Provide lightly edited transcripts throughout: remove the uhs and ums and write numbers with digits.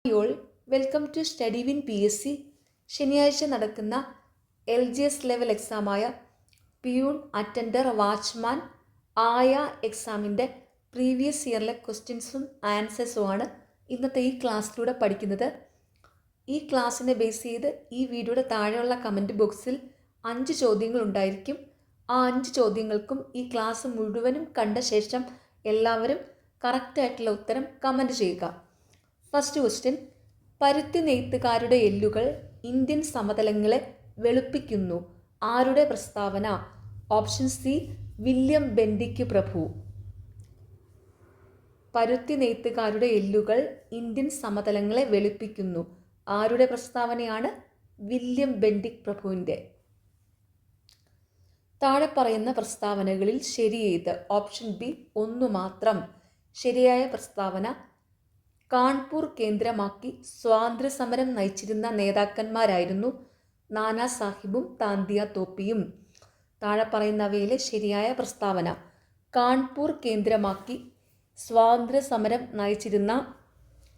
Y'all welcome to study win PSC. ശനിയാഴ്ച നടക്കുന്ന LGS level എക്സാമായ പിയൂൺ, അറ്റൻഡർ, വാച്ച്മാൻ, ആയ എക്സാമിൻ്റെ പ്രീവിയസ് ഇയറിലെ ക്വസ്റ്റ്യൻസും ആൻസേഴ്സുമാണ് ഇന്നത്തെ ഈ ക്ലാസ്സിലൂടെ പഠിക്കുന്നത്. ഈ ക്ലാസ്സിനെ ബേസ് ചെയ്ത് ഈ വീഡിയോയുടെ താഴെയുള്ള കമൻറ്റ് ബോക്സിൽ 5 ചോദ്യങ്ങൾ ഉണ്ടായിരിക്കും. ആ 5 ചോദ്യങ്ങൾക്കും ഈ ക്ലാസ് മുഴുവനും കണ്ട ശേഷം എല്ലാവരും കറക്റ്റായിട്ടുള്ള ഉത്തരം കമൻറ്റ് ചെയ്യുക. ഫസ്റ്റ് ക്വസ്റ്റ്യൻ: പരുത്തി നെയ്ത്തുകാരുടെ എല്ലുകൾ ഇന്ത്യൻ സമതലങ്ങളെ വെളുപ്പിക്കുന്നു. ആരുടെ പ്രസ്താവന? ഓപ്ഷൻ സി, വില്യം ബെൻഡിക് പ്രഭു. പരുത്തി നെയ്ത്തുകാരുടെ എല്ലുകൾ ഇന്ത്യൻ സമതലങ്ങളെ വെളുപ്പിക്കുന്നു. ആരുടെ പ്രസ്താവനയാണ്? വില്യം ബെൻഡിക് പ്രഭുവിൻ്റെ. താഴെ പറയുന്ന പ്രസ്താവനകളിൽ ശരിയേത്? ഓപ്ഷൻ ബി, ഒന്നു മാത്രം. ശരിയായ പ്രസ്താവന: കാൺപൂർ കേന്ദ്രമാക്കി സ്വാതന്ത്ര്യസമരം നയിച്ചിരുന്ന നേതാക്കന്മാരായിരുന്നു നാനാ സാഹിബും താന്തിയ തോപ്പിയും. താഴെ പറയുന്നവയിലെ ശരിയായ പ്രസ്താവന: കാൺപൂർ കേന്ദ്രമാക്കി സ്വാതന്ത്ര്യസമരം നയിച്ചിരുന്ന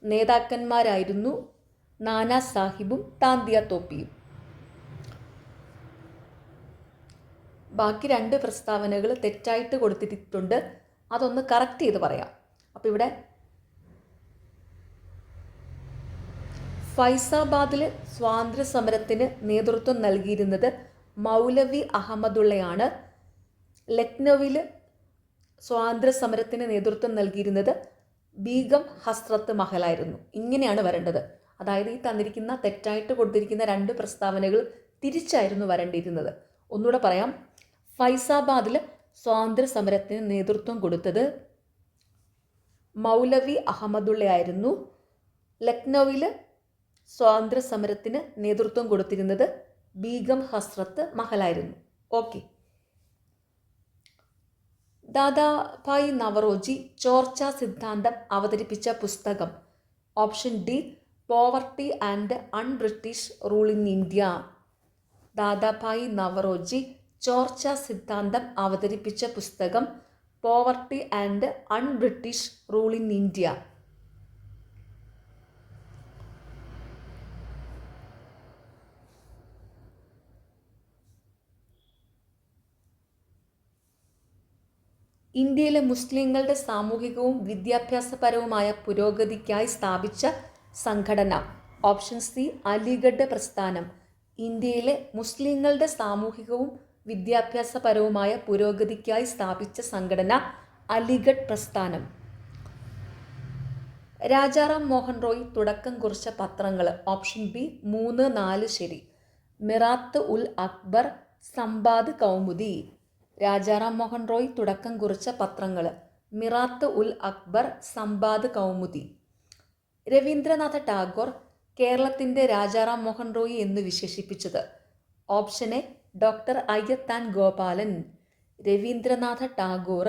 നേതാക്കന്മാരായിരുന്നു നാനാ സാഹിബും താന്തിയ തോപ്പിയും. ബാക്കി 2 പ്രസ്താവനകൾ തെറ്റായിട്ട് കൊടുത്തിട്ടുണ്ട്. അതൊന്ന് കറക്റ്റ് ചെയ്ത് പറയാം. അപ്പോൾ ഇവിടെ ഫൈസാബാദിൽ സ്വാതന്ത്ര്യ സമരത്തിന് നേതൃത്വം നൽകിയിരുന്നത് മൗലവി അഹമ്മദുള്ളയാണ്. ലക്നൌവിൽ സ്വാതന്ത്ര്യ സമരത്തിന് നേതൃത്വം നൽകിയിരുന്നത് ബീഗം ഹസ്രത്ത് മഹലായിരുന്നു. ഇങ്ങനെയാണ് വരേണ്ടത്. അതായത് ഈ തന്നിരിക്കുന്ന തെറ്റായിട്ട് കൊടുത്തിരിക്കുന്ന 2 പ്രസ്താവനകൾ തിരിച്ചായിരുന്നു വരേണ്ടിയിരുന്നത്. ഒന്നുകൂടെ പറയാം. ഫൈസാബാദിൽ സ്വാതന്ത്ര്യ സമരത്തിന് നേതൃത്വം കൊടുത്തത് മൗലവി അഹമ്മദുള്ളയായിരുന്നു. ലക്നൌവിൽ സ്വാതന്ത്ര്യ സമരത്തിന് നേതൃത്വം കൊടുത്തിരുന്നത് ബീഗം ഹസ്രത്ത് മഹലായിരുന്നു. ഓക്കെ. ദാദാഭായ് നവറോജി ചോർച്ച സിദ്ധാന്തം അവതരിപ്പിച്ച പുസ്തകം? Option D, poverty and un British rule in India. Dadabhai Naoroji ചോർച്ച സിദ്ധാന്തം അവതരിപ്പിച്ച പുസ്തകം poverty and un British rule in India. ഇന്ത്യയിലെ മുസ്ലിങ്ങളുടെ സാമൂഹികവും വിദ്യാഭ്യാസപരവുമായ പുരോഗതിക്കായി സ്ഥാപിച്ച സംഘടന? ഓപ്ഷൻ സി, അലിഗഡ് പ്രസ്ഥാനം. ഇന്ത്യയിലെ മുസ്ലിങ്ങളുടെ സാമൂഹികവും വിദ്യാഭ്യാസപരവുമായ പുരോഗതിക്കായി സ്ഥാപിച്ച സംഘടന അലിഗഡ് പ്രസ്ഥാനം. രാജാറാം മോഹൻ റോയ് തുടക്കം കുറിച്ച പത്രങ്ങൾ? ഓപ്ഷൻ ബി, 3, 4 ശരി. മിറാത്ത് ഉൽ അക്ബർ, സംബാദ് കൗമുദി. രാജാറാം മോഹൻ റോയ് തുടക്കം കുറിച്ച പത്രങ്ങൾ: മിറാത്ത് ഉൽ അക്ബർ, സംബാദ് കൗമുദി. രവീന്ദ്രനാഥ ടാഗോർ കേരളത്തിൻ്റെ രാജാറാം മോഹൻ റോയ് എന്ന് വിശേഷിപ്പിച്ചത്? Option A, doctor Ayyathan Gopalan. Rabindranath Tagore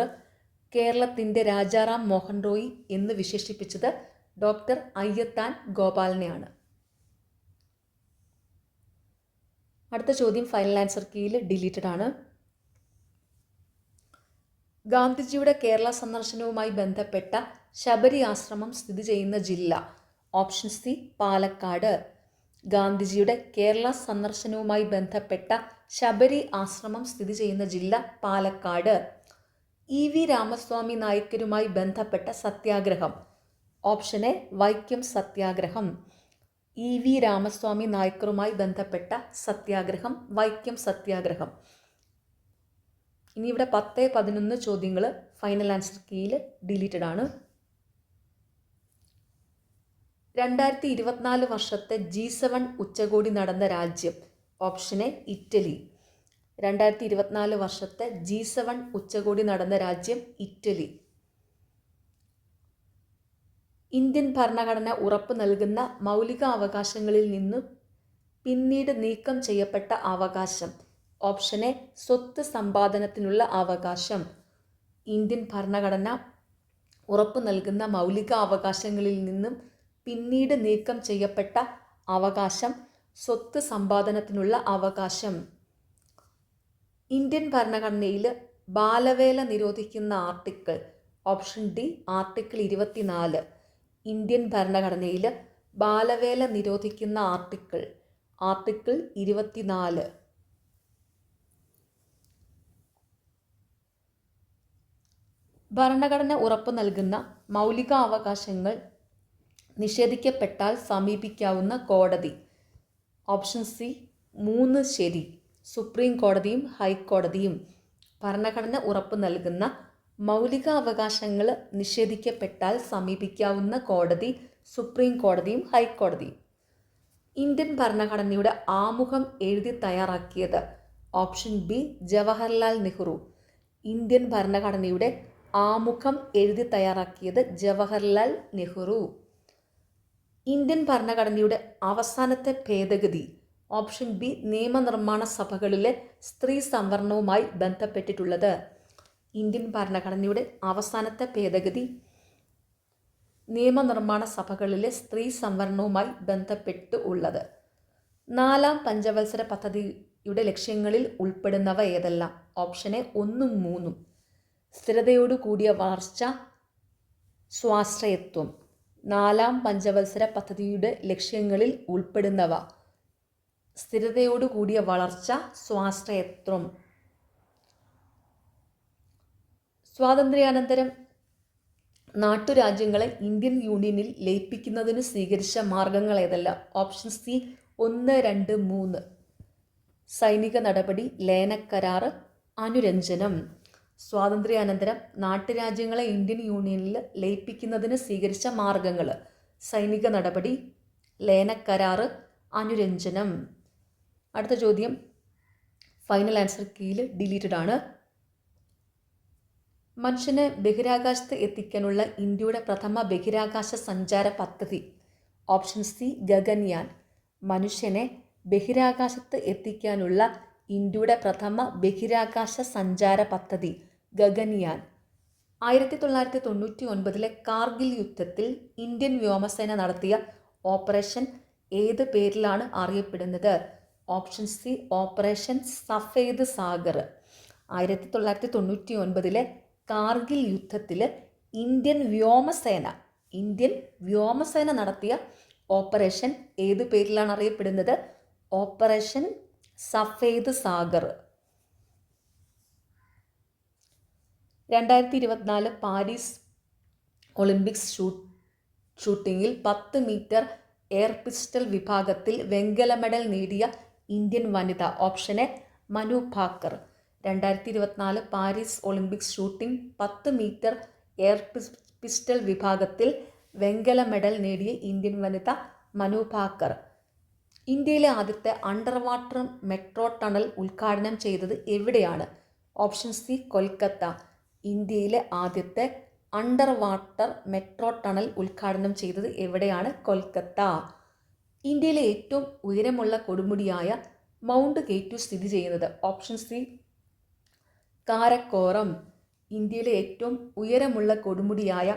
കേരളത്തിൻ്റെ രാജാറാം മോഹൻ റോയ് എന്ന് വിശേഷിപ്പിച്ചത് ഡോക്ടർ അയ്യത്താൻ ഗോപാലനെയാണ്. അടുത്ത ചോദ്യം ഫൈനൽ ആൻസർ കീയിൽ ഡിലീറ്റഡ് ആണ്. ഗാന്ധിജിയുടെ കേരള സന്ദർശനവുമായി ബന്ധപ്പെട്ട ശബരി ആശ്രമം സ്ഥിതി ചെയ്യുന്ന ജില്ല? Option C, Palakkad. ഗാന്ധിജിയുടെ കേരള സന്ദർശനവുമായി ബന്ധപ്പെട്ട ശബരി ആശ്രമം സ്ഥിതി ചെയ്യുന്ന ജില്ല പാലക്കാട്. EV രാമസ്വാമി നായ്ക്കരുമായി ബന്ധപ്പെട്ട സത്യാഗ്രഹം? ഓപ്ഷൻ എ, വൈക്കം സത്യാഗ്രഹം. EV രാമസ്വാമി നായ്ക്കറുമായി ബന്ധപ്പെട്ട സത്യാഗ്രഹം വൈക്കം സത്യാഗ്രഹം. ഇനി ഇവിടെ 10, 11 ചോദ്യങ്ങൾ ഫൈനൽ ആൻസർ കീയിൽ ഡിലീറ്റഡ് ആണ്. 2024 വർഷത്തെ G7 ഉച്ചകോടി നടന്ന രാജ്യം? Option A, Italy. 2024 വർഷത്തെ G7 ഉച്ചകോടി നടന്ന രാജ്യം ഇറ്റലി. ഇന്ത്യൻ ഭരണഘടന ഉറപ്പു നൽകുന്ന മൗലിക അവകാശങ്ങളിൽ നിന്നും പിന്നീട് നീക്കം ചെയ്യപ്പെട്ട അവകാശം? ഓപ്ഷൻ എ, സ്വത്ത് സമ്പാദനത്തിനുള്ള അവകാശം. ഇന്ത്യൻ ഭരണഘടന ഉറപ്പു നൽകുന്ന മൗലിക അവകാശങ്ങളിൽ നിന്നും പിന്നീട് നീക്കം ചെയ്യപ്പെട്ട അവകാശം സ്വത്ത് സമ്പാദനത്തിനുള്ള അവകാശം. ഇന്ത്യൻ ഭരണഘടനയിൽ ബാലവേല നിരോധിക്കുന്ന article? Option D, article 24. Indian ഭരണഘടനയിൽ ബാലവേല നിരോധിക്കുന്ന ആർട്ടിക്കിൾ 24. ഭരണഘടന ഉറപ്പു നൽകുന്ന മൗലിക അവകാശങ്ങൾ നിഷേധിക്കപ്പെട്ടാൽ സമീപിക്കാവുന്ന കോടതി. ഓപ്ഷൻ സി 3 ശരി. സുപ്രീം കോടതിയും ഹൈക്കോടതിയും. ഭരണഘടന ഉറപ്പു നൽകുന്ന മൗലിക അവകാശങ്ങൾ നിഷേധിക്കപ്പെട്ടാൽ സമീപിക്കാവുന്ന കോടതി സുപ്രീം കോടതിയും ഹൈക്കോടതിയും. ഇന്ത്യൻ ഭരണഘടനയുടെ ആമുഖം എഴുതി തയ്യാറാക്കിയത്. Option B Jawaharlal Nehru. Indian ഭരണഘടനയുടെ ആമുഖം എഴുതി തയ്യാറാക്കിയത് ജവഹർലാൽ നെഹ്റു. ഇന്ത്യൻ ഭരണഘടനയുടെ അവസാനത്തെ ഭേദഗതി. ഓപ്ഷൻ ബി നിയമനിർമ്മാണ സഭകളിലെ സ്ത്രീ സംവരണവുമായി ബന്ധപ്പെട്ടിട്ടുള്ളത്. ഇന്ത്യൻ ഭരണഘടനയുടെ അവസാനത്തെ ഭേദഗതി നിയമനിർമ്മാണ സഭകളിലെ സ്ത്രീ സംവരണവുമായി ബന്ധപ്പെട്ട് ഉള്ളത്. 4-ാം പഞ്ചവത്സര പദ്ധതിയുടെ ലക്ഷ്യങ്ങളിൽ ഉൾപ്പെടുന്നവ ഏതെല്ലാം? Option A 1, 3. സ്ഥിരതയോടു കൂടിയ വളർച്ച, സ്വാശ്രയത്വം. 4-ാം പഞ്ചവത്സര പദ്ധതിയുടെ ലക്ഷ്യങ്ങളിൽ ഉൾപ്പെടുന്നവ: സ്ഥിരതയോടു കൂടിയ വളർച്ച, സ്വാശ്രയത്വം. സ്വാതന്ത്ര്യാനന്തരം നാട്ടുരാജ്യങ്ങളെ ഇന്ത്യൻ യൂണിയനിൽ ലയിപ്പിക്കുന്നതിന് സ്വീകരിച്ച മാർഗങ്ങൾ ഏതെല്ലാം? Option C 1, 2, 3. സൈനിക നടപടി, ലയനക്കരാർ, അനുരഞ്ജനം. സ്വാതന്ത്ര്യാനന്തരം നാട്ടുരാജ്യങ്ങളെ ഇന്ത്യൻ യൂണിയനിൽ ലയിപ്പിക്കുന്നതിന് സ്വീകരിച്ച മാർഗങ്ങൾ: സൈനിക നടപടി, ലയനക്കരാർ, അനുരഞ്ജനം. അടുത്ത ചോദ്യം ഫൈനൽ ആൻസർ കീയിൽ ഡിലീറ്റഡ് ആണ്. മനുഷ്യനെ ബഹിരാകാശത്ത് എത്തിക്കാനുള്ള ഇന്ത്യയുടെ പ്രഥമ ബഹിരാകാശ സഞ്ചാര പദ്ധതി. Option C Gaganyaan. മനുഷ്യനെ ബഹിരാകാശത്ത് എത്തിക്കാനുള്ള ഇന്ത്യയുടെ പ്രഥമ ബഹിരാകാശ സഞ്ചാര പദ്ധതി ഗഗൻയാൻ. 1999 കാർഗിൽ യുദ്ധത്തിൽ ഇന്ത്യൻ വ്യോമസേന നടത്തിയ ഓപ്പറേഷൻ ഏത് പേരിലാണ് അറിയപ്പെടുന്നത്? Option C operation Safed Sagar. 1999 Kargil യുദ്ധത്തിൽ ഇന്ത്യൻ വ്യോമസേന നടത്തിയ ഓപ്പറേഷൻ ഏത് പേരിലാണ് അറിയപ്പെടുന്നത്? Operation Safed Sagar. 2024 Paris Olympics ഷൂട്ടിങ്ങിൽ 10 മീറ്റർ എയർ പിസ്റ്റൾ വിഭാഗത്തിൽ വെങ്കല മെഡൽ നേടിയ ഇന്ത്യൻ വനിത. Option A Manu Bhaker. 2024 Paris Olympics shooting 10 metre air pistol വിഭാഗത്തിൽ വെങ്കല മെഡൽ നേടിയ ഇന്ത്യൻ വനിത മനു ഭാക്കർ. ഇന്ത്യയിലെ ആദ്യത്തെ അണ്ടർ വാട്ടർ മെട്രോ ടണൽ ഉദ്ഘാടനം ചെയ്തത് എവിടെയാണ്? Option C Kolkata. ഇന്ത്യയിലെ ആദ്യത്തെ അണ്ടർ വാട്ടർ മെട്രോ ടണൽ ഉദ്ഘാടനം ചെയ്തത് എവിടെയാണ്? കൊൽക്കത്ത. ഇന്ത്യയിലെ ഏറ്റവും ഉയരമുള്ള കൊടുമുടിയായ മൗണ്ട് കെറ്റു സ്ഥിതി ചെയ്യുന്നത്? Option C Karakoram. ഇന്ത്യയിലെ ഏറ്റവും ഉയരമുള്ള കൊടുമുടിയായ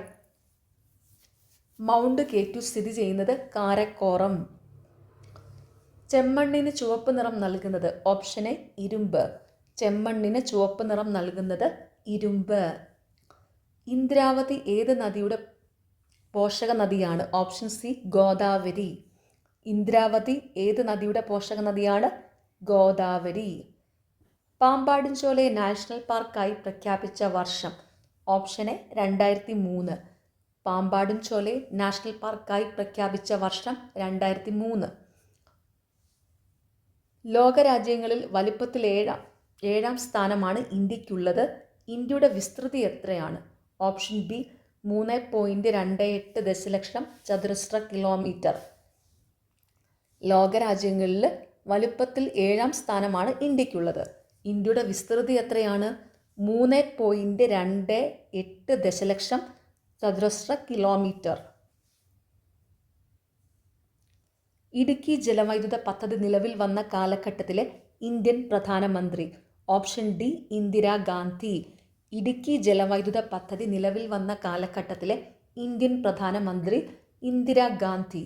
മൗണ്ട് കെറ്റു സ്ഥിതി ചെയ്യുന്നത് കാരക്കോറം. ചെമ്മണ്ണിന് ചുവപ്പ് നിറം നൽകുന്നത്? ഓപ്ഷൻ എ ഇരുമ്പ്. ചെമ്മണ്ണിന് ചുവപ്പ് നിറം നൽകുന്നത് ഇരുമ്പ്. ഇന്ദ്രാവതി ഏത് നദിയുടെ പോഷക നദിയാണ്? Option C Godavari. ഇന്ദ്രാവതി ഏത് നദിയുടെ പോഷക നദിയാണ്? ഗോദാവരി. പാമ്പാടുംചോലയെ നാഷണൽ പാർക്കായി പ്രഖ്യാപിച്ച വർഷം? Option A 2003. പാമ്പാടുംചോലയെ നാഷണൽ പാർക്കായി പ്രഖ്യാപിച്ച വർഷം 2003. ലോകരാജ്യങ്ങളിൽ വലിപ്പത്തിൽ ഏഴാം സ്ഥാനമാണ് ഇന്ത്യക്കുള്ളത്. ഇന്ത്യയുടെ വിസ്തൃതി എത്രയാണ്? ഓപ്ഷൻ ബി 3.28 ദശലക്ഷം ചതുരശ്ര കിലോമീറ്റർ. ലോകരാജ്യങ്ങളിൽ വലുപ്പത്തിൽ 7ാം സ്ഥാനമാണ് ഇന്ത്യക്കുള്ളത്. ഇന്ത്യയുടെ വിസ്തൃതി എത്രയാണ്? 3.28 ദശലക്ഷം ചതുരശ്ര കിലോമീറ്റർ. ഇടുക്കി ജലവൈദ്യുത പദ്ധതി നിലവിൽ വന്ന കാലഘട്ടത്തിലെ ഇന്ത്യൻ പ്രധാനമന്ത്രി? Option D Indira Gandhi. ഇടുക്കി ജലവൈദ്യുത പദ്ധതി നിലവിൽ വന്ന കാലഘട്ടത്തിലെ ഇന്ത്യൻ പ്രധാനമന്ത്രി ഇന്ദിരാഗാന്ധി.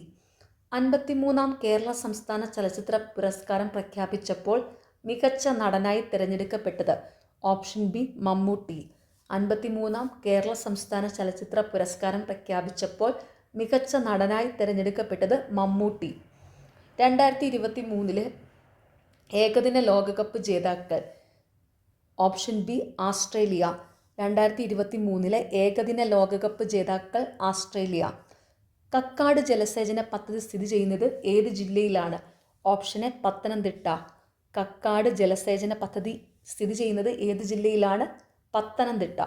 53ാം കേരള സംസ്ഥാന ചലച്ചിത്ര പുരസ്കാരം പ്രഖ്യാപിച്ചപ്പോൾ മികച്ച നടനായി തിരഞ്ഞെടുക്കപ്പെട്ടത്? Option B Mammootty. 53ാം കേരള സംസ്ഥാന ചലച്ചിത്ര പുരസ്കാരം പ്രഖ്യാപിച്ചപ്പോൾ മികച്ച നടനായി തിരഞ്ഞെടുക്കപ്പെട്ടത് മമ്മൂട്ടി. 2023 ഏകദിന ലോകകപ്പ് ജേതാക്കൾ. Option B Australia. 2023 ഏകദിന ലോകകപ്പ് ജേതാക്കൾ ആസ്ട്രേലിയ. കക്കാട് ജലസേചന പദ്ധതി സ്ഥിതി ചെയ്യുന്നത് ഏത് ജില്ലയിലാണ്? Option A Pathanamthitta. കക്കാട് ജലസേചന പദ്ധതി സ്ഥിതി ചെയ്യുന്നത് ഏത് ജില്ലയിലാണ്? പത്തനംതിട്ട.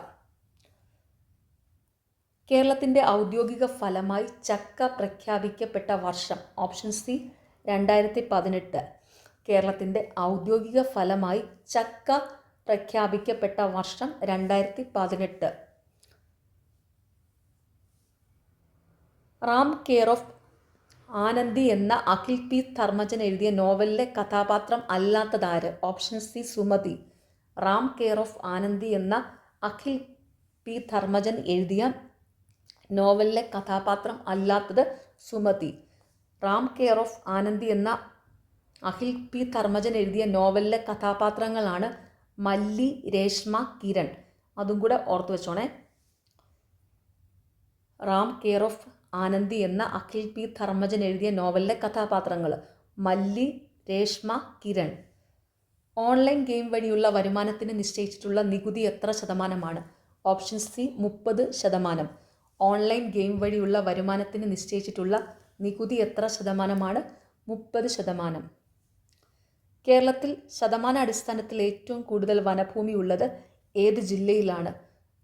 കേരളത്തിൻ്റെ ഔദ്യോഗിക ഫലമായി ചക്ക പ്രഖ്യാപിക്കപ്പെട്ട വർഷം. Option C 2018. കേരളത്തിൻ്റെ ഔദ്യോഗിക ഫലമായി ചക്ക പ്രഖ്യാപിക്കപ്പെട്ട വർഷം 2018. റാം കെയർ ഓഫ് ആനന്ദി എന്ന അഖിൽ പി ധർമ്മജൻ എഴുതിയ നോവലിലെ കഥാപാത്രം അല്ലാത്തതാര്? Option C Sumathi. Ram care of Anandi എന്ന അഖിൽ പി ധർമ്മജൻ എഴുതിയ നോവലിലെ കഥാപാത്രം അല്ലാത്തത് സുമതി. റാം കെയർ ഓഫ് ആനന്ദി എന്ന അഖിൽ പി ധർമ്മജൻ എഴുതിയ നോവലിലെ കഥാപാത്രങ്ങളാണ് മല്ലി, രേഷ്മ, കിരൺ. അതും കൂടെ ഓർത്തു വെച്ചോണേ. റാം കെയർ ഓഫ് ആനന്ദി എന്ന അഖിൽ പി ധർമ്മജൻ എഴുതിയ നോവലിലെ കഥാപാത്രങ്ങൾ മല്ലി, രേഷ്മ, കിരൺ. ഓൺലൈൻ ഗെയിം വഴിയുള്ള വരുമാനത്തിന് നിശ്ചയിച്ചിട്ടുള്ള നികുതി എത്ര ശതമാനമാണ്? Option C 30%. ഓൺലൈൻ ഗെയിം വഴിയുള്ള വരുമാനത്തിന് നിശ്ചയിച്ചിട്ടുള്ള നികുതി എത്ര ശതമാനമാണ്? 30%. കേരളത്തിൽ ശതമാനാടിസ്ഥാനത്തിൽ ഏറ്റവും കൂടുതൽ വനഭൂമി ഉള്ളത് ഏത് ജില്ലയിലാണ്?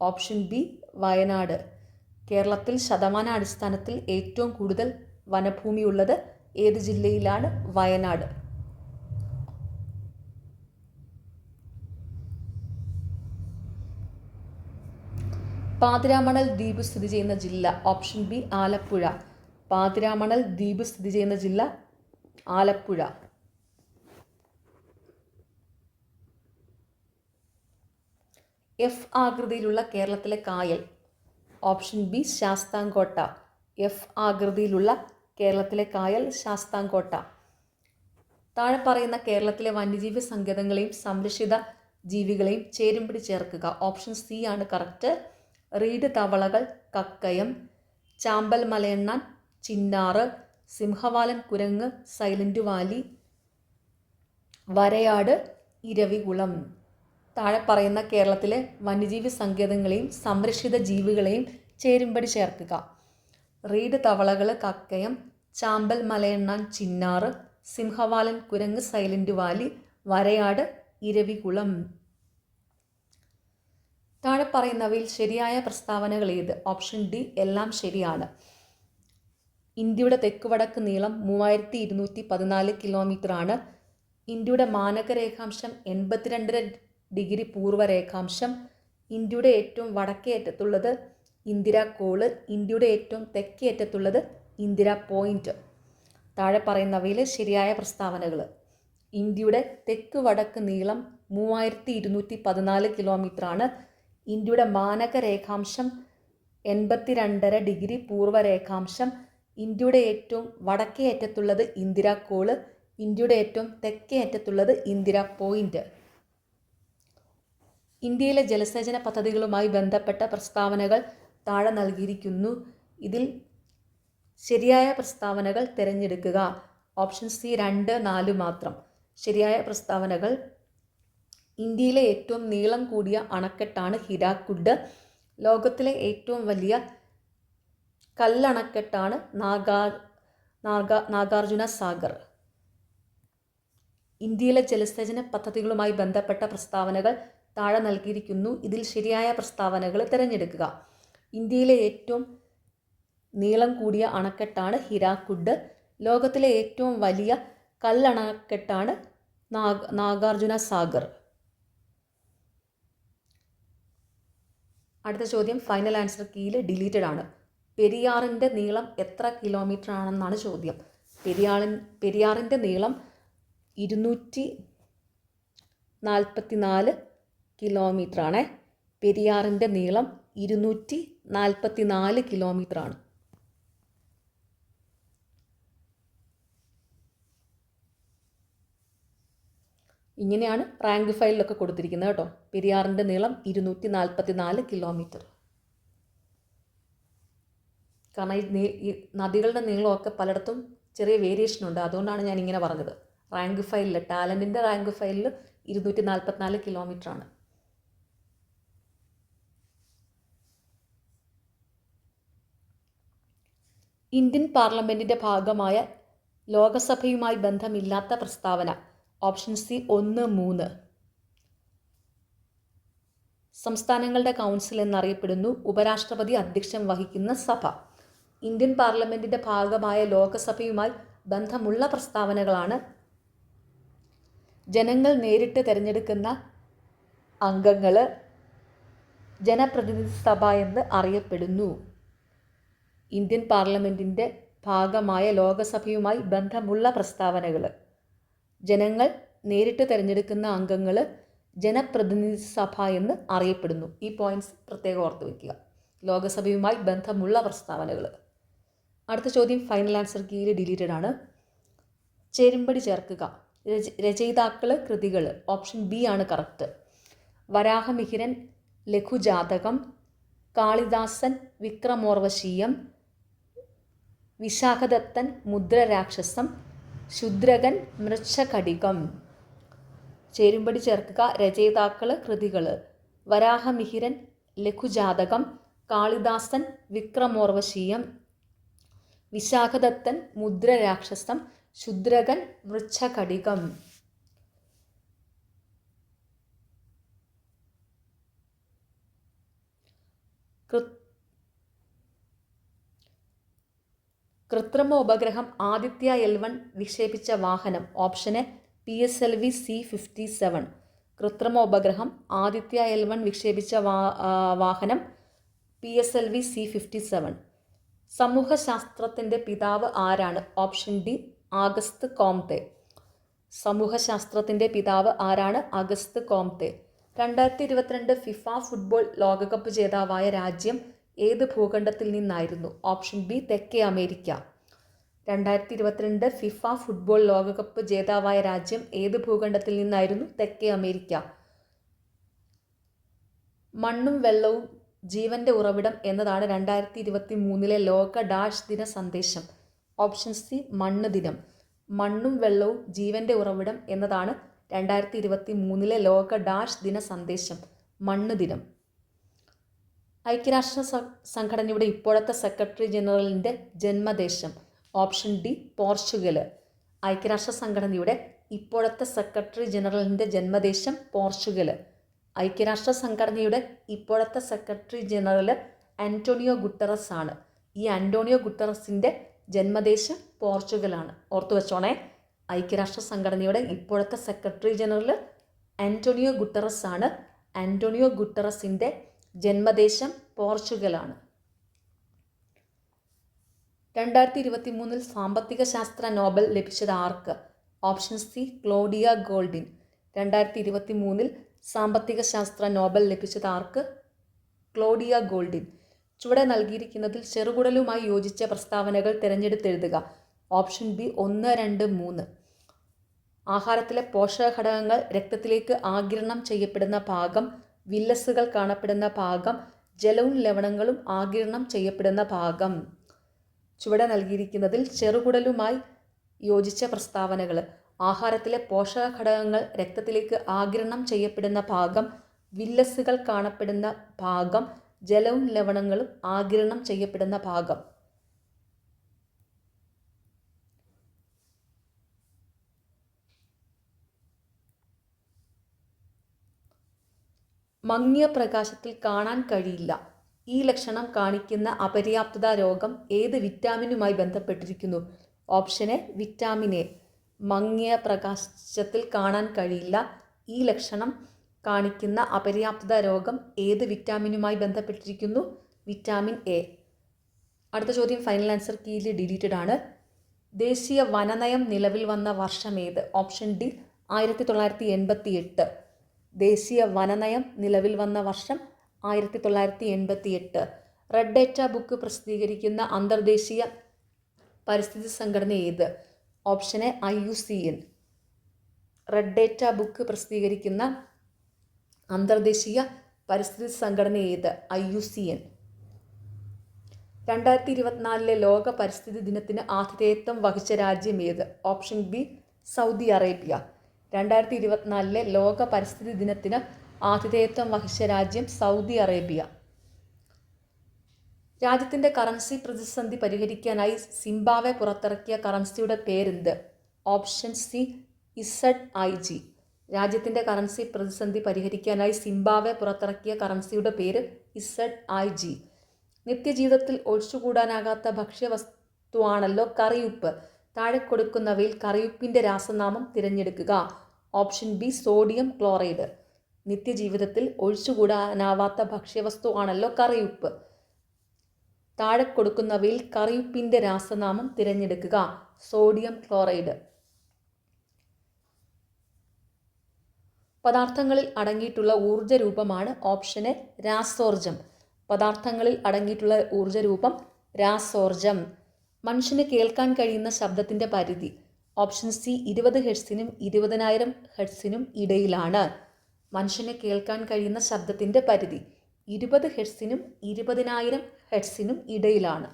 Option B Wayanad. കേരളത്തിൽ ശതമാനാടിസ്ഥാനത്തിൽ ഏറ്റവും കൂടുതൽ വനഭൂമി ഉള്ളത് ഏത് ജില്ലയിലാണ്? വയനാട്. പാതിരാമണൽ ദ്വീപ് സ്ഥിതി ചെയ്യുന്ന ജില്ല. Option B Alappuzha. പാതിരാമണൽ ദ്വീപ് സ്ഥിതി ചെയ്യുന്ന ജില്ല ആലപ്പുഴ. എഫ് ആകൃതിയിലുള്ള കേരളത്തിലെ കായൽ. Option B Sasthamkotta. എഫ് ആകൃതിയിലുള്ള കേരളത്തിലെ കായൽ ശാസ്താംകോട്ട. താഴെ പറയുന്ന കേരളത്തിലെ വന്യജീവി സങ്കേതങ്ങളെയും സംരക്ഷിത ജീവികളെയും ചേരുംപടി ചേർക്കുക. ഓപ്ഷൻ സി ആണ് കറക്റ്റ്. റീഡ് തവളകൾ, കക്കയം, ചാമ്പൽ മലയണ്ണാൻ, ചിന്നാറ്, സിംഹവാലൻ കുരങ്ങ്, സൈലന്റ് വാലി, വരയാട്, ഇരവികുളം. താഴെ പറയുന്ന കേരളത്തിലെ വന്യജീവി സങ്കേതങ്ങളെയും സംരക്ഷിത ജീവികളെയും ചേരുംപടി ചേർക്കുക. റീഡ് തവളകൾ, കക്കയം, ചാമ്പൽ മലയണ്ണാൻ, ചിന്നാറ്, സിംഹവാലൻ കുരങ്ങ്, സൈലന്റ് വാലി, വരയാട്, ഇരവികുളം. താഴെ പറയുന്നവയിൽ ശരിയായ പ്രസ്താവനകൾ ഏത്? ഓപ്ഷൻ ഡി എല്ലാം ശരിയാണ്. ഇന്ത്യയുടെ തെക്കുവടക്ക് നീളം 3214 കിലോമീറ്ററാണ്. ഇന്ത്യയുടെ മാനകരേഖാംശം 82.5 പൂർവ്വരേഖാംശം. ഇന്ത്യയുടെ ഏറ്റവും വടക്കേ അറ്റത്തുള്ളത് ഇന്ദിര കോള്. ഇന്ത്യയുടെ ഏറ്റവും തെക്കേ അറ്റത്തുള്ളത് ഇന്ദിര പോയിന്റ്. താഴെ പറയുന്നവയിൽ ശരിയായ പ്രസ്താവനകൾ. ഇന്ത്യയുടെ തെക്ക് വടക്ക് നീളം 3214 കിലോമീറ്ററാണ്. ഇന്ത്യയുടെ മാനകരേഖാംശം 82.5 പൂർവ്വരേഖാംശം. ഇന്ത്യയുടെ ഏറ്റവും വടക്കേ അറ്റത്തുള്ളത് ഇന്ദിര കോള്. ഇന്ത്യയുടെ ഏറ്റവും തെക്കേ അറ്റത്തുള്ളത് ഇന്ദിര പോയിന്റ്. ഇന്ത്യയിലെ ജലസേചന പദ്ധതികളുമായി ബന്ധപ്പെട്ട പ്രസ്താവനകൾ താഴെ നൽകിയിരിക്കുന്നു. ഇതിൽ ശരിയായ പ്രസ്താവനകൾ തിരഞ്ഞെടുക്കുക. ഓപ്ഷൻ സി 2, 4 മാത്രം. ശരിയായ പ്രസ്താവനകൾ: ഇന്ത്യയിലെ ഏറ്റവും നീളം കൂടിയ അണക്കെട്ടാണ് ഹിരാക്കുഡ്. ലോകത്തിലെ ഏറ്റവും വലിയ കല്ലണക്കെട്ടാണ് നാഗാർജുന സാഗർ. ഇന്ത്യയിലെ ജലസേചന പദ്ധതികളുമായി ബന്ധപ്പെട്ട പ്രസ്താവനകൾ താഴെ നൽകിയിരിക്കുന്നു. ഇതിൽ ശരിയായ പ്രസ്താവനകൾ തിരഞ്ഞെടുക്കുക. ഇന്ത്യയിലെ ഏറ്റവും നീളം കൂടിയ അണക്കെട്ടാണ് ഹിരാക്കുഡ്. ലോകത്തിലെ ഏറ്റവും വലിയ കല്ലണക്കെട്ടാണ് നാഗാർജുന സാഗർ. അടുത്ത ചോദ്യം ഫൈനൽ ആൻസർ കീയിൽ ഡിലീറ്റഡ് ആണ്. പെരിയാറിൻ്റെ നീളം എത്ര കിലോമീറ്റർ ആണെന്നാണ് ചോദ്യം. പെരിയാറിൻ്റെ നീളം 244 കിലോമീറ്റർ ആണ്. പെരിയാറിൻ്റെ നീളം 244 കിലോമീറ്റർ ആണ്. ഇങ്ങനെയാണ് റാങ്ക് ഫയലിലൊക്കെ കൊടുത്തിരിക്കുന്നത് കേട്ടോ. പെരിയാറിൻ്റെ നീളം 244 കിലോമീറ്റർ. കാരണം ഈ നദികളുടെ നീളമൊക്കെ പലയിടത്തും ചെറിയ വേരിയേഷൻ ഉണ്ട്. അതുകൊണ്ടാണ് ഞാൻ ഇങ്ങനെ പറഞ്ഞത്. റാങ്ക് ഫയലിൽ ടാലൻറ്റിൻ്റെ റാങ്ക് ഫയലിൽ 244 കിലോമീറ്ററാണ്. ഇന്ത്യൻ പാർലമെൻറ്റിൻ്റെ ഭാഗമായ ലോകസഭയുമായി ബന്ധമില്ലാത്ത പ്രസ്താവന. Option C 1, 3. സംസ്ഥാനങ്ങളുടെ കൗൺസിൽ എന്നറിയപ്പെടുന്നു ഉപരാഷ്ട്രപതി അധ്യക്ഷം വഹിക്കുന്ന സഭ. ഇന്ത്യൻ പാർലമെൻറ്റിൻ്റെ ഭാഗമായ ലോകസഭയുമായി ബന്ധമുള്ള പ്രസ്താവനകളാണ് ജനങ്ങൾ നേരിട്ട് തിരഞ്ഞെടുക്കുന്ന അംഗങ്ങൾ ജനപ്രതിനിധി സഭ എന്ന് അറിയപ്പെടുന്നു. ഇന്ത്യൻ പാർലമെൻറ്റിൻ്റെ ഭാഗമായ ലോകസഭയുമായി ബന്ധമുള്ള പ്രസ്താവനകൾ ജനങ്ങൾ നേരിട്ട് തിരഞ്ഞെടുക്കുന്ന അംഗങ്ങൾ ജനപ്രതിനിധി സഭ എന്ന് അറിയപ്പെടുന്നു. ഈ പോയിന്റ്സ് പ്രത്യേകം ഓർത്ത് വയ്ക്കുക. ലോകസഭയുമായി ബന്ധമുള്ള പ്രസ്താവനകൾ. അടുത്ത ചോദ്യം ഫൈനൽ ആൻസർ കീയിൽ ഡിലീറ്റഡ് ആണ്. ചേരുംപടി ചേർക്കുക. രചയിതാക്കൾ, കൃതികൾ. ഓപ്ഷൻ ബി ആണ് കറക്റ്റ്. വരാഹമിഹിരൻ ലഘുജാതകം, കാളിദാസൻ വിക്രമോർവശീയം, വിശാഖദത്തൻ മുദ്രരാക്ഷസം, ശൂദ്രകൻ മൃച്ഛകടികം. ചേരുംപടി ചേർക്കുക. രചയിതാക്കൾ, കൃതികൾ. വരാഹമിഹിരൻ ലഘുജാതകം, കാളിദാസൻ വിക്രമോർവശീയം, വിശാഖദത്തൻ മുദ്രരാക്ഷസം, ശൂദ്രകൻ മൃച്ഛകടികം. കൃത്രിമ ഉപഗ്രഹം ആദിത്യ L1 വിക്ഷേപിച്ച വാഹനം. Option A PSLV C-57. കൃത്രിമ ഉപഗ്രഹം ആദിത്യ L1 വിക്ഷേപിച്ച വാഹനം PSLV C-57. സമൂഹശാസ്ത്രത്തിൻ്റെ പിതാവ് ആരാണ്? ഓപ്ഷൻ ഡി ആഗസ്ത് കോംതെ. സമൂഹശാസ്ത്രത്തിൻ്റെ പിതാവ് ആരാണ്? ആഗസ്ത് കോംതെ. 2022 ഫിഫ ഫുട്ബോൾ ലോകകപ്പ് ജേതാവായ രാജ്യം ഏത് ഭൂഖണ്ഡത്തിൽ നിന്നായിരുന്നു? ഓപ്ഷൻ ബി തെക്കേ അമേരിക്ക. 2022 ഫിഫ ഫുട്ബോൾ ലോകകപ്പ് ജേതാവായ രാജ്യം ഏത് ഭൂഖണ്ഡത്തിൽ നിന്നായിരുന്നു? തെക്കേ അമേരിക്ക. മണ്ണും വെള്ളവും ജീവന്റെ ഉറവിടം എന്നതാണ് 2023 ലോക ഡാഷ് ദിന സന്ദേശം. ഓപ്ഷൻ സി മണ്ണ് ദിനം. മണ്ണും വെള്ളവും ജീവന്റെ ഉറവിടം എന്നതാണ് 2023 ലോക ഡാഷ് ദിന സന്ദേശം. മണ്ണ് ദിനം. ഐക്യരാഷ്ട്ര സംഘടനയുടെ ഇപ്പോഴത്തെ സെക്രട്ടറി ജനറലിൻ്റെ ജന്മദേശം. Option D Portugal. ഐക്യരാഷ്ട്ര സംഘടനയുടെ ഇപ്പോഴത്തെ സെക്രട്ടറി ജനറലിൻ്റെ ജന്മദേശം പോർച്ചുഗൽ. ഐക്യരാഷ്ട്ര സംഘടനയുടെ ഇപ്പോഴത്തെ സെക്രട്ടറി ജനറൽ ആന്റോണിയോ ഗുട്ടറസ് ആണ്. ഈ ആന്റോണിയോ ഗുട്ടറസിൻ്റെ ജന്മദേശം പോർച്ചുഗലാണ്. ഓർത്തു വെച്ചോണേ. ഐക്യരാഷ്ട്ര സംഘടനയുടെ ഇപ്പോഴത്തെ സെക്രട്ടറി ജനറൽ ആന്റോണിയോ ഗുട്ടറസ് ആണ്. ആന്റോണിയോ ഗുട്ടറസിൻ്റെ ജന്മദേശം പോർച്ചുഗലാണ്. 2023 സാമ്പത്തിക ശാസ്ത്ര നോബൽ ലഭിച്ചത് ആർക്ക്? Option C Claudia Goldin. 2023 സാമ്പത്തിക ശാസ്ത്ര നോബൽ ലഭിച്ചത് ആർക്ക്? Claudia Goldin. ചുവടെ നൽകിയിരിക്കുന്നതിൽ ചെറുകുടലുമായി യോജിച്ച പ്രസ്താവനകൾ തിരഞ്ഞെടുത്തെഴുതുക. Option B 1, 2, 3. ആഹാരത്തിലെ പോഷകഘടകങ്ങൾ രക്തത്തിലേക്ക് ആഗിരണം ചെയ്യപ്പെടുന്ന ഭാഗം, വില്ലസുകൾ കാണപ്പെടുന്ന ഭാഗം, ജലവും ലവണങ്ങളും ആഗിരണം ചെയ്യപ്പെടുന്ന ഭാഗം. ചുവടെ നൽകിയിരിക്കുന്നതിൽ ചെറുകുടലുമായി യോജിച്ച പ്രസ്താവനകൾ. ആഹാരത്തിലെ പോഷകഘടകങ്ങൾ രക്തത്തിലേക്ക് ആഗിരണം ചെയ്യപ്പെടുന്ന ഭാഗം, വില്ലസുകൾ കാണപ്പെടുന്ന ഭാഗം, ജലവും ലവണങ്ങളും ആഗിരണം ചെയ്യപ്പെടുന്ന ഭാഗം. മങ്ങിയ പ്രകാശത്തിൽ കാണാൻ കഴിയില്ല. ഈ ലക്ഷണം കാണിക്കുന്ന അപര്യാപ്തത രോഗം ഏത് വിറ്റാമിനുമായി ബന്ധപ്പെട്ടിരിക്കുന്നു? Option A vitamin A. മങ്ങിയ പ്രകാശത്തിൽ കാണാൻ കഴിയില്ല. ഈ ലക്ഷണം കാണിക്കുന്ന അപര്യാപ്തത രോഗം ഏത് വിറ്റാമിനുമായി ബന്ധപ്പെട്ടിരിക്കുന്നു? Vitamin A. അടുത്ത ചോദ്യം ഫൈനൽ ആൻസർ കീയിൽ ഡിലീറ്റഡ് ആണ്. ദേശീയ വനനയം നിലവിൽ വന്ന വർഷം ഏത്? Option D 1988. ദേശീയ വനനയം നിലവിൽ വന്ന വർഷം 1988. റെഡ് ഡേറ്റ ബുക്ക് പ്രസിദ്ധീകരിക്കുന്ന അന്തർദേശീയ പരിസ്ഥിതി സംഘടന ഏത്? Option A IUCN. Red data book പ്രസിദ്ധീകരിക്കുന്ന അന്തർദേശീയ പരിസ്ഥിതി സംഘടന ഏത്? IUCN. 2024 ലോക പരിസ്ഥിതി ദിനത്തിന് ആതിഥേയത്വം വഹിച്ച രാജ്യം ഏത്? Option B Saudi Arabia. 2024 ലോക പരിസ്ഥിതി ദിനത്തിന് ആതിഥേയത്വം വഹിച്ച രാജ്യം സൗദി അറേബ്യ. രാജ്യത്തിൻ്റെ കറൻസി പ്രതിസന്ധി പരിഹരിക്കാനായി സിംബാബ്വെ പുറത്തിറക്കിയ കറൻസിയുടെ പേരെന്ത്? Option C ZIG. രാജ്യത്തിൻ്റെ കറൻസി പ്രതിസന്ധി പരിഹരിക്കാനായി സിംബാബ്വെ പുറത്തിറക്കിയ കറൻസിയുടെ പേര് ZIG. നിത്യജീവിതത്തിൽ ഒഴിച്ചുകൂടാനാകാത്ത ഭക്ഷ്യവസ്തുവാണല്ലോ കറിയുപ്പ്. താഴെ കൊടുക്കുന്നവയിൽ കറിയുപ്പിൻ്റെ രാസനാമം തിരഞ്ഞെടുക്കുക. Option B sodium chloride. നിത്യജീവിതത്തിൽ ഒഴിച്ചുകൂടാനാവാത്ത ഭക്ഷ്യവസ്തു ആണല്ലോ കറിയുപ്പ്. താഴെ കൊടുക്കുന്നവയിൽ കറിയുപ്പിൻ്റെ രാസനാമം തിരഞ്ഞെടുക്കുക. Sodium chloride. പദാർത്ഥങ്ങളിൽ അടങ്ങിയിട്ടുള്ള ഊർജ്ജരൂപമാണ് ഓപ്ഷൻ എ രാസോർജം. പദാർത്ഥങ്ങളിൽ അടങ്ങിയിട്ടുള്ള ഊർജ്ജരൂപം രാസോർജം. മനുഷ്യന് കേൾക്കാൻ കഴിയുന്ന ശബ്ദത്തിൻ്റെ പരിധി. ഓപ്ഷൻ സി 20 ഹെർട്സിനും 20,000 ഹെർട്സിനും ഇടയിലാണ്. മനുഷ്യന് കേൾക്കാൻ കഴിയുന്ന ശബ്ദത്തിൻ്റെ പരിധി 20 ഹെർട്സിനും 20,000 ഹെർട്സിനും ഇടയിലാണ്.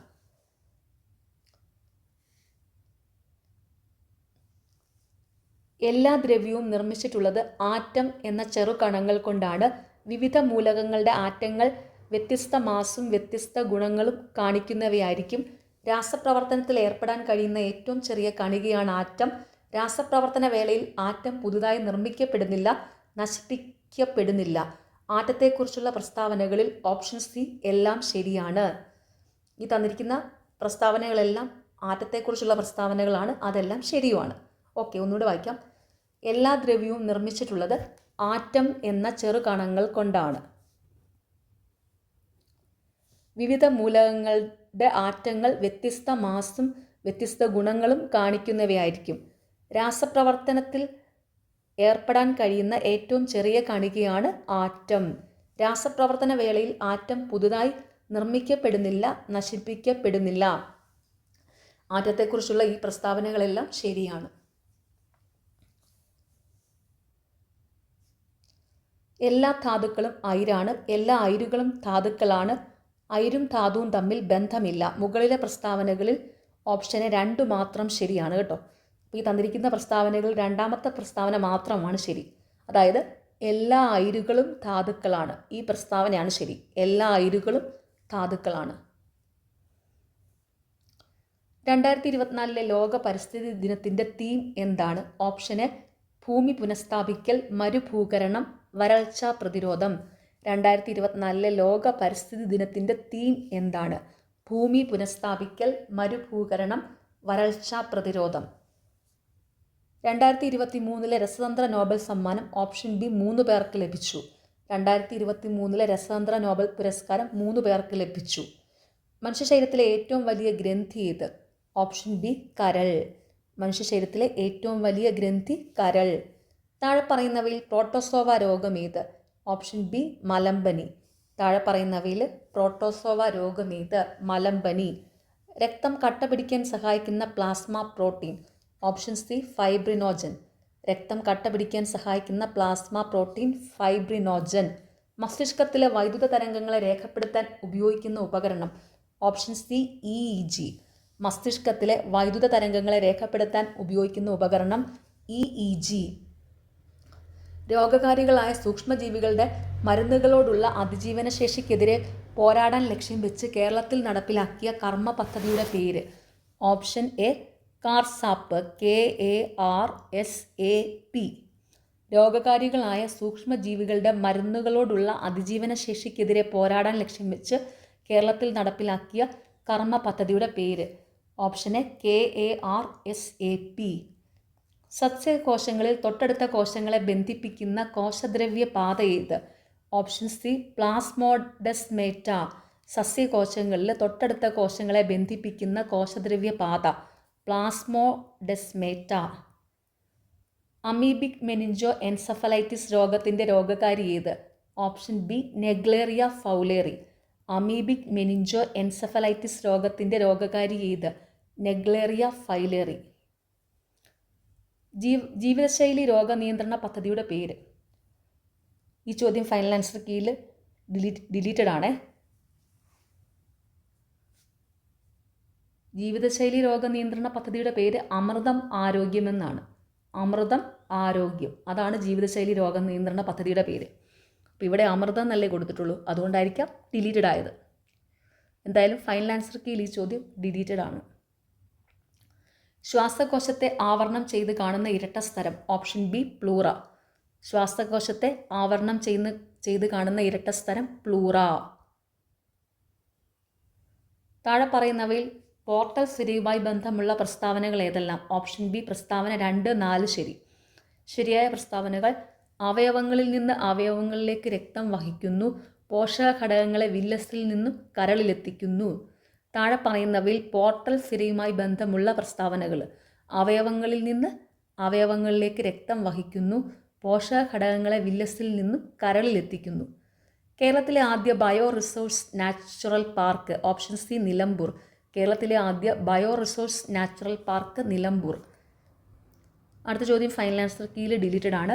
എല്ലാ ദ്രവ്യവും നിർമ്മിച്ചിട്ടുള്ളത് ആറ്റം എന്ന ചെറുകണങ്ങൾ കൊണ്ടാണ്. വിവിധ മൂലകങ്ങളുടെ ആറ്റങ്ങൾ വ്യത്യസ്ത മാസും വ്യത്യസ്ത ഗുണങ്ങളും കാണിക്കുന്നവയായിരിക്കും. രാസപ്രവർത്തനത്തിൽ ഏർപ്പെടാൻ കഴിയുന്ന ഏറ്റവും ചെറിയ കണികയാണ് ആറ്റം. രാസപ്രവർത്തന വേളയിൽ ആറ്റം പുതുതായി നിർമ്മിക്കപ്പെടുന്നില്ല, നശിപ്പിക്കപ്പെടുന്നില്ല. ആറ്റത്തെക്കുറിച്ചുള്ള പ്രസ്താവനകളിൽ ഓപ്ഷൻ സി എല്ലാം ശരിയാണ്. ഈ തന്നിരിക്കുന്ന പ്രസ്താവനകളെല്ലാം ആറ്റത്തെക്കുറിച്ചുള്ള പ്രസ്താവനകളാണ്, അതെല്ലാം ശരിയുമാണ്. ഓക്കെ, ഒന്നുകൂടെ വായിക്കാം. എല്ലാ ദ്രവ്യവും നിർമ്മിച്ചിട്ടുള്ളത് ആറ്റം എന്ന ചെറുകണങ്ങൾ കൊണ്ടാണ്. വിവിധ മൂലകങ്ങളുടെ ആറ്റങ്ങൾ വ്യത്യസ്ത മാസും വ്യത്യസ്ത ഗുണങ്ങളും കാണിക്കുന്നവയായിരിക്കും. രാസപ്രവർത്തനത്തിൽ ഏർപ്പെടാൻ കഴിയുന്ന ഏറ്റവും ചെറിയ കണികയാണ് ആറ്റം. രാസപ്രവർത്തന വേളയിൽ ആറ്റം പുതുതായി നിർമ്മിക്കപ്പെടുന്നില്ല, നശിപ്പിക്കപ്പെടുന്നില്ല. ആറ്റത്തെക്കുറിച്ചുള്ള ഈ പ്രസ്താവനകളെല്ലാം ശരിയാണ്. എല്ലാ ധാതുക്കളും അയിരാണ്. എല്ലാ അയിരുകളും ധാതുക്കളാണ്. അയിരും ധാതുവും തമ്മിൽ ബന്ധമില്ല. മുകളിലെ പ്രസ്താവനകളിൽ ഓപ്ഷന് 2 മാത്രം ശരിയാണ് കേട്ടോ. അപ്പോൾ ഈ തന്നിരിക്കുന്ന പ്രസ്താവനകളിൽ രണ്ടാമത്തെ പ്രസ്താവന മാത്രമാണ് ശരി. അതായത് എല്ലാ അയിരുകളും ധാതുക്കളാണ്. ഈ പ്രസ്താവനയാണ് ശരി. എല്ലാ അയിരുകളും ധാതുക്കളാണ്. 2024 ലോക പരിസ്ഥിതി ദിനത്തിൻ്റെ തീം എന്താണ്? ഓപ്ഷന് ഭൂമി പുനഃസ്ഥാപിക്കൽ, മരുഭൂകരണം, വരൾച്ച പ്രതിരോധം. 2024 ലോക പരിസ്ഥിതി ദിനത്തിൻ്റെ തീം എന്താണ്? ഭൂമി പുനഃസ്ഥാപിക്കൽ, മരുഭൂകരണം, വരൾച്ച പ്രതിരോധം. 2023 രസതന്ത്ര നോബൽ സമ്മാനം ഓപ്ഷൻ ബി 3 പേർക്ക് ലഭിച്ചു. 2023 രസതന്ത്ര നോബൽ പുരസ്കാരം 3 പേർക്ക് ലഭിച്ചു. മനുഷ്യ ശരീരത്തിലെ ഏറ്റവും വലിയ ഗ്രന്ഥി ഏത്? ഓപ്ഷൻ ബി കരൾ. മനുഷ്യ ശരീരത്തിലെ ഏറ്റവും വലിയ ഗ്രന്ഥി കരൾ. താഴെ പറയുന്നവയിൽ പ്രോട്ടോസോവ രോഗം ഏത്? ഓപ്ഷൻ ബി മലമ്പനി. താഴെ പറയുന്നവയിൽ പ്രോട്ടോസോവ രോഗം ഏത്? മലമ്പനി. രക്തം കട്ട പിടിക്കാൻ സഹായിക്കുന്ന plasma protein. Option C fibrinogen. രക്തം കട്ട പിടിക്കാൻ സഹായിക്കുന്ന പ്ലാസ്മ പ്രോട്ടീൻ ഫൈബ്രിനോജൻ. മസ്തിഷ്കത്തിലെ വൈദ്യുത തരംഗങ്ങളെ രേഖപ്പെടുത്താൻ ഉപയോഗിക്കുന്ന ഉപകരണം. Option C EEG. മസ്തിഷ്കത്തിലെ വൈദ്യുത തരംഗങ്ങളെ രേഖപ്പെടുത്താൻ ഉപയോഗിക്കുന്ന ഉപകരണം EEG. രോഗകാരികളായ സൂക്ഷ്മജീവികളുടെ മരുന്നുകളോടുള്ള അതിജീവന ശേഷിക്കെതിരെ പോരാടാൻ ലക്ഷ്യം വെച്ച് കേരളത്തിൽ നടപ്പിലാക്കിയ കർമ്മ പദ്ധതിയുടെ പേര്. Option A KARSAP. KARSAP. രോഗകാരികളായ സൂക്ഷ്മജീവികളുടെ മരുന്നുകളോടുള്ള അതിജീവന ശേഷിക്കെതിരെ പോരാടാൻ ലക്ഷ്യം വെച്ച് കേരളത്തിൽ നടപ്പിലാക്കിയ കർമ്മ പദ്ധതിയുടെ പേര്. Option A KARSAP. സസ്യകോശങ്ങളിൽ തൊട്ടടുത്ത കോശങ്ങളെ ബന്ധിപ്പിക്കുന്ന കോശദ്രവ്യ പാത ഏത്? Option C പ്ലാസ്മോഡെസ്മേറ്റ. സസ്യകോശങ്ങളിൽ തൊട്ടടുത്ത കോശങ്ങളെ ബന്ധിപ്പിക്കുന്ന കോശദ്രവ്യ പാത പ്ലാസ്മോഡെസ്മേറ്റ. അമീബിക് മെനിഞ്ചോ എൻസഫലൈറ്റിസ് രോഗത്തിൻ്റെ രോഗകാരി ഏത്? Option B Naegleria fowleri. Amoebic meningo encephalitis രോഗത്തിൻ്റെ രോഗകാരി ഏത്? നെഗ്ലേറിയ ഫൈലേറി. ജീവിതശൈലി രോഗനിയന്ത്രണ പദ്ധതിയുടെ പേര്. ഈ ചോദ്യം ഫൈനൽ ആൻസർ കീയിൽ ഡിലീറ്റഡ് ആണേ. ജീവിതശൈലി രോഗനിയന്ത്രണ പദ്ധതിയുടെ പേര് അമൃതം ആരോഗ്യം എന്നാണ്. അമൃതം ആരോഗ്യം, അതാണ് ജീവിതശൈലി രോഗനിയന്ത്രണ പദ്ധതിയുടെ പേര്. അപ്പോൾ ഇവിടെ അമൃതം എന്നല്ലേ കൊടുത്തിട്ടുള്ളൂ, അതുകൊണ്ടായിരിക്കാം ഡിലീറ്റഡ് ആയത്. എന്തായാലും ഫൈനൽ ആൻസർ കീയിൽ ഈ ചോദ്യം ഡിലീറ്റഡ് ആണ്. ശ്വാസകോശത്തെ ആവരണം ചെയ്ത് കാണുന്ന ഇരട്ട സ്ഥലം. Option B pleura. ശ്വാസകോശത്തെ ആവരണം ചെയ്ത് കാണുന്ന ഇരട്ട സ്ഥലം പ്ലൂറ. താഴെ പറയുന്നവയിൽ പോർട്ടൽ സിരയുമായി ബന്ധമുള്ള പ്രസ്താവനകൾ ഏതെല്ലാം? ഓപ്ഷൻ ബി പ്രസ്താവന 2, 4 ശരി. ശരിയായ പ്രസ്താവനകൾ: അവയവങ്ങളിൽ നിന്ന് അവയവങ്ങളിലേക്ക് രക്തം വഹിക്കുന്നു, പോഷക ഘടകങ്ങളെ വില്ലസിൽ നിന്നും കരളിലെത്തിക്കുന്നു. താഴെ പറയുന്നവയിൽ പോർട്ടൽ സിരയുമായി ബന്ധമുള്ള പ്രസ്താവനകൾ: അവയവങ്ങളിൽ നിന്ന് അവയവങ്ങളിലേക്ക് രക്തം വഹിക്കുന്നു, പോഷക ഘടകങ്ങളെ വില്ലസിൽ നിന്നും കരളിലെത്തിക്കുന്നു. കേരളത്തിലെ ആദ്യ bio resource natural park. Option C Nilambur. കേരളത്തിലെ ആദ്യ bio resource natural park Nilambur. അടുത്ത ചോദ്യം ഫൈനൽ ആൻസർ കീയിൽ ഡിലീറ്റഡ് ആണ്.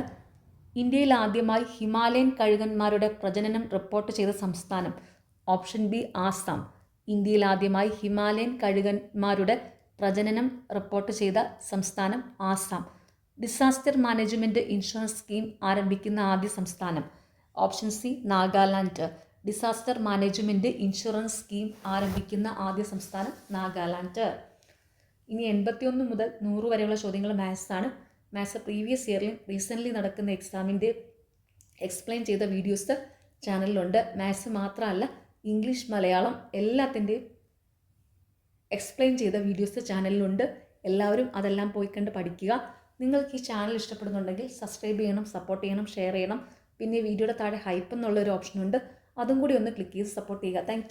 ഇന്ത്യയിൽ ആദ്യമായി ഹിമാലയൻ കഴുകന്മാരുടെ പ്രജനനം റിപ്പോർട്ട് ചെയ്ത സംസ്ഥാനം. Option B Assam. ഇന്ത്യയിൽ ആദ്യമായി ഹിമാലയൻ കഴുകന്മാരുടെ പ്രജനനം റിപ്പോർട്ട് ചെയ്ത സംസ്ഥാനം Assam. Disaster management insurance scheme ആരംഭിക്കുന്ന ആദ്യ സംസ്ഥാനം. Option C Nagaland. Disaster management insurance scheme ആരംഭിക്കുന്ന ആദ്യ സംസ്ഥാനം നാഗാലാൻഡ്. ഇനി 81 മുതൽ 100 വരെയുള്ള ചോദ്യങ്ങൾ മാത്സ് ആണ്. മാത്സ് പ്രീവിയസ് ഇയറിലും റീസെൻ്റ്ലി നടക്കുന്ന എക്സാമിൻ്റെ എക്സ്പ്ലെയിൻ ചെയ്ത വീഡിയോസ് ചാനലിലുണ്ട്. മാത്സ് മാത്രമല്ല, ഇംഗ്ലീഷ്, മലയാളം എല്ലാത്തിൻ്റെയും എക്സ്പ്ലെയിൻ ചെയ്ത വീഡിയോസ് ചാനലിലുണ്ട്. എല്ലാവരും അതെല്ലാം പോയി കണ്ട് പഠിക്കുക. നിങ്ങൾക്ക് ഈ ചാനൽ ഇഷ്ടപ്പെടുന്നുണ്ടെങ്കിൽ സബ്സ്ക്രൈബ് ചെയ്യണം, സപ്പോർട്ട് ചെയ്യണം, ഷെയർ ചെയ്യണം. പിന്നെ വീഡിയോയുടെ താഴെ ഹൈപ്പ് എന്നുള്ളൊരു ഓപ്ഷനുണ്ട്, അതും കൂടി ഒന്ന് ക്ലിക്ക് ചെയ്ത് സപ്പോർട്ട് ചെയ്യുക. താങ്ക്